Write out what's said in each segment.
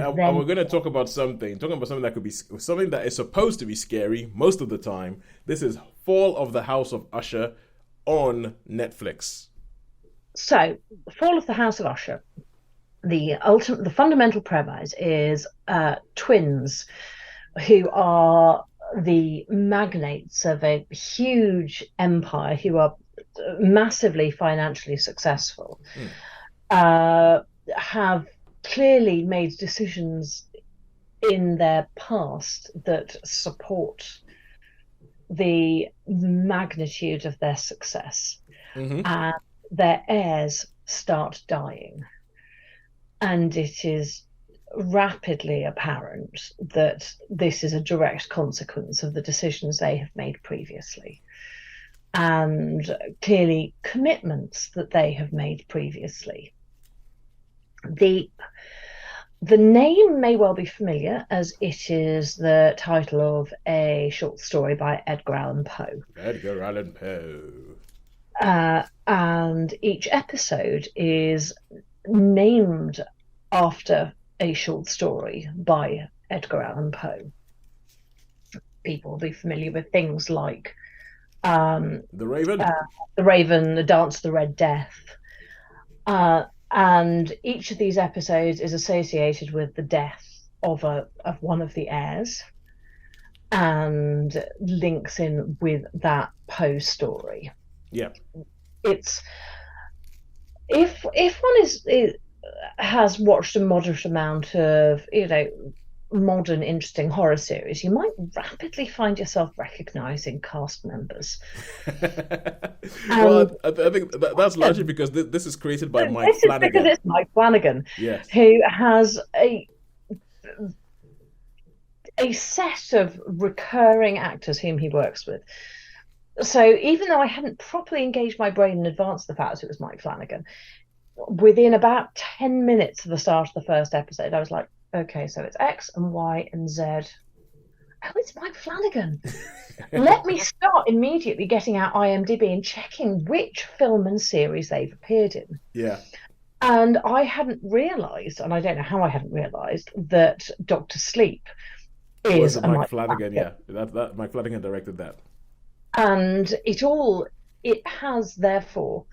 and then we're going to talking about something that could be something that is supposed to be scary most of the time. This is Fall of the House of Usher on Netflix. so Fall of the House of Usher. The fundamental premise is twins who are the magnates of a huge empire who are massively financially successful, Hmm. uh, have clearly made decisions in their past that support the magnitude of their success, Mm-hmm. and their heirs start dying. And it is rapidly apparent that this is a direct consequence of the decisions they have made previously, and clearly commitments that they have made previously. The the name may well be familiar, as it is the title of a short story by Edgar Allan Poe. Edgar Allan Poe. And each episode is named after a short story by Edgar Allan Poe. People will be familiar with things like um, The Raven. uh, The Raven, The Dance of the Red Death. And each of these episodes is associated with the death of one of the heirs and links in with that Poe story. Yeah. It's if one has watched a moderate amount of modern interesting horror series, you might rapidly find yourself recognizing cast members. Well, And I think that's largely because this is created by Mike this is because Flanagan. it's Mike Flanagan, Yes. who has a set of recurring actors whom he works with. So even though I hadn't properly engaged my brain in advance of the fact that it was Mike Flanagan, within about 10 minutes of the start of the first episode, I was like, okay, so it's X and Y and Z. Oh, it's Mike Flanagan. Let me start immediately getting out IMDb and checking which film and series they've appeared in. Yeah. And I hadn't realised, and I don't know how I hadn't realised, that Doctor Sleep Was is it a Mike Mike Flanagan? Flanagan. Yeah. That Mike Flanagan directed that. And it has therefore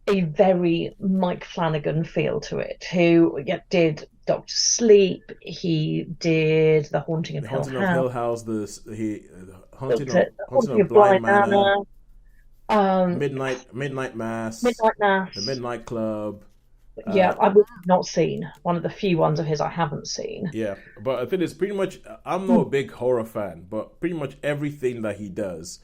a very Mike Flanagan feel to it, who did Doctor Sleep, he did The Haunting of The Hill Haunting of House, Hill House. The The Haunting Haunting of of Blind Bly Manor. Manor, um, Midnight Mass. Midnight The Mass. Midnight Club. Yeah, Uh, I've not seen one of the few ones of his I haven't seen. yeah, but I think it's pretty much. I'm not a big horror fan, but pretty much everything that he does,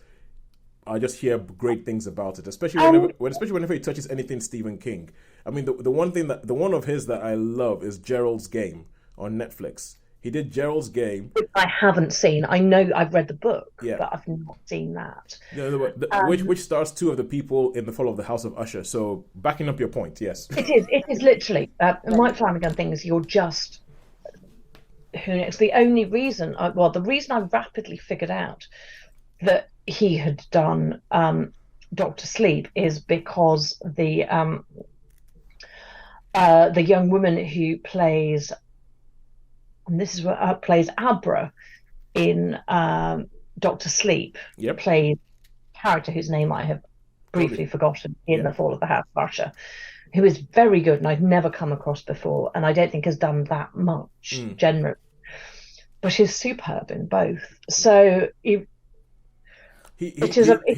I just hear great things about it. And Especially whenever he touches anything Stephen King. I mean, the one of his that I love is Gerald's Game on Netflix. He did Gerald's Game. I haven't seen. I know I've read the book, Yeah, but I've not seen that. which Um, stars two of the people in the Fall of the House of Usher. So backing up your point, yes. it is literally Mike Flanagan things. You're just who knows. The only reason, the reason I rapidly figured out that he had done Doctor Sleep is because the young woman who plays, and this is what plays Abra in Doctor Sleep, Yep, plays a character whose name I have totally. briefly forgotten in Yeah. The Fall of the House of Usher, who is very good and I've never come across before, and I don't think has done that much Mm. generally, but is superb in both. So it He is is. a Okay,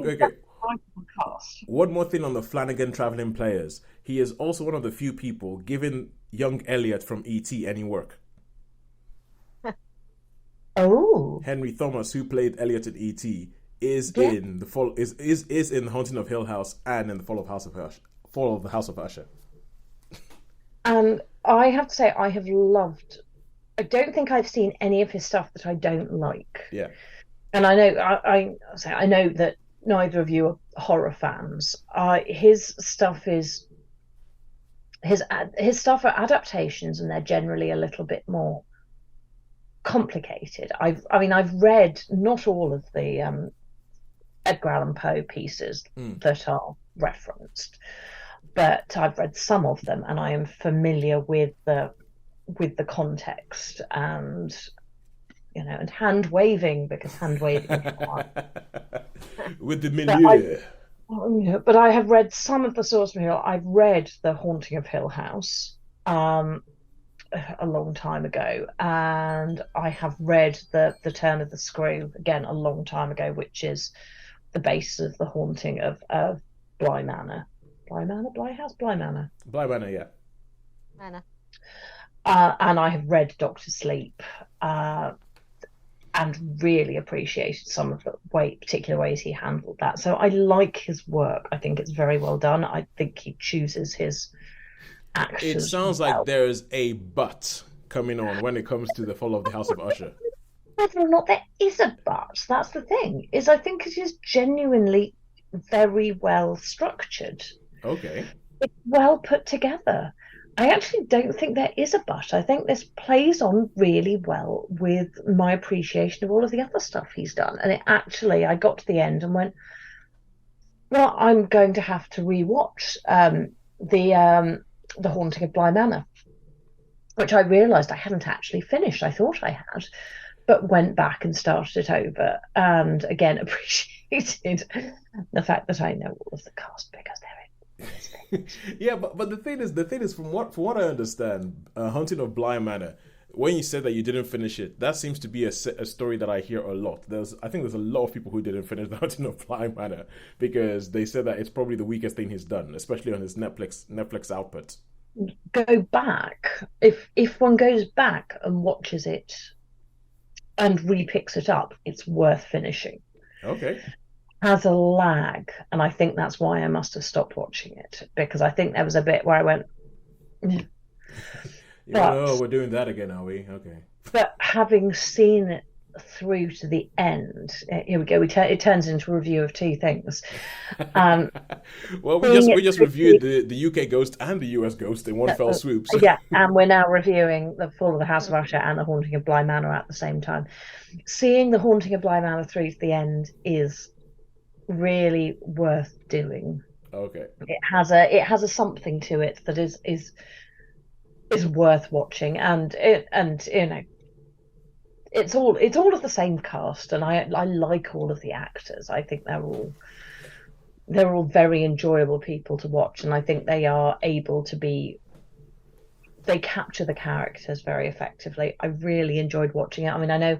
very okay. reputable cast. One more thing on the Flanagan traveling players. He is also one of the few people giving young Elliot from E.T. any work. Oh, Henry Thomas, who played Elliot in E.T., is yeah. in the fall is in Haunting of Hill House and in the Fall of the House of Usher. And I have to say, I have loved. I don't think I've seen any of his stuff that I don't like. Yeah. And I know I know that neither of you are horror fans. His stuff is his stuff are adaptations, and they're generally a little bit more complicated. I've read not all of the Edgar Allan Poe pieces Mm. that are referenced, but I've read some of them, and I am familiar with with the context, and and hand waving, because hand waving is hard. With the But I milieu. but I have read some of the source material. I've read The Haunting of Hill House um a long time ago, and I have read the Turn of the Screw again a long time ago, which is the base of The Haunting of Bly Manor. Bly Manor, Bly House, Bly Manor. Blind Manor, yeah. Anna. And I have read Doctor Sleep, uh, and really appreciated some of the particular ways he handled that. So I like his work. I think it's very well done. I think he chooses his It actors sounds like well. there's a but coming on when it comes to the fall of the House of Usher. Whether or not there is a but, that's the thing, is I think it is genuinely very well structured. Okay. It's well put together. I actually don't think there is a but. I think this plays on really well with my appreciation of all of the other stuff he's done. And I got to the end and went, well, I'm going to have to rewatch the Haunting of Bly Manor, which I realised I hadn't actually finished. I thought I had, but went back and started it over, and again appreciated the fact that I know all of the cast because they're in this thing. Yeah, but the thing is, from what I understand, Haunting of Bly Manor. When you said that you didn't finish it, that seems to be a story that I hear a lot. I think there's a lot of people who didn't finish The Haunting of Bly Manor because they said that it's probably the weakest thing he's done, especially on his Netflix output. Go back, if one goes back and watches it and repicks it up, it's worth finishing. Okay. Has a lag, and I think that's why I must have stopped watching it, because I think there was a bit where I went, "Mm." You went, but oh, we're doing that again, are we? Okay. but having seen it through to the end, here we go. It turns into a review of two things. Um, Well, we seeing just it we just through reviewed the UK Ghost and the US Ghost in one to, fell swoop. So. yeah, and we're now reviewing The Fall of the House of Usher and The Haunting of Bly Manor at the same time. Seeing The Haunting of Bly Manor through to the end is really worth doing. Okay. It has a something to it that is worth watching, and it's all of the same cast, and I like all of the actors. I think they're all very enjoyable people to watch, and I think they capture the characters very effectively. I really enjoyed watching it. I mean, I know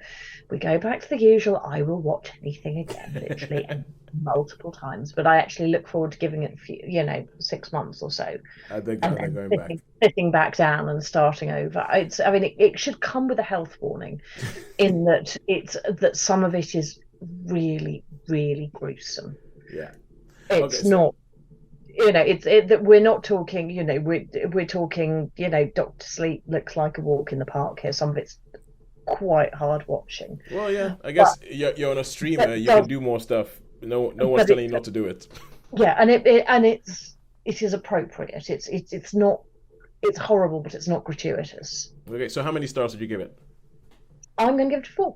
we go back to the usual, I will watch anything again, literally, and multiple times, but I actually look forward to giving it a few, 6 months or so, And then, and and then then going back. sitting back down and starting over. I mean, it should come with a health warning, in that some of it is really, really gruesome. Yeah. Okay. It's So not, that we're not talking, we're talking, Doctor Sleep looks like a walk in the park here. Some of it's quite hard watching, well, yeah. I but guess you're on a streamer. it You can does, do more stuff. No one's but it, telling you not to do it. yeah, and it is appropriate. It's not, it's horrible, but it's not gratuitous. Okay. So how many stars did you give it? I'm going to give it a 4.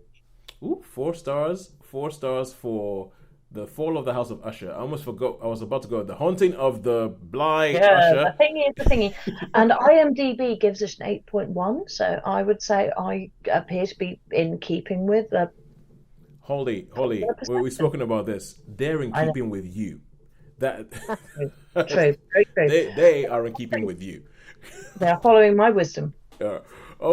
Ooh, 4 stars. 4 stars for the Fall of the House of Usher. I almost forgot. I was about to go. The Haunting of the Bly Yeah, the Usher. thingy is the thingy. And IMDb gives it an 8.1, so I would say I appear to be in keeping with the Holly. We've perception. spoken about this. They're in I know. keeping with you. That True, very true. they are in keeping with you. They are following my wisdom. Uh,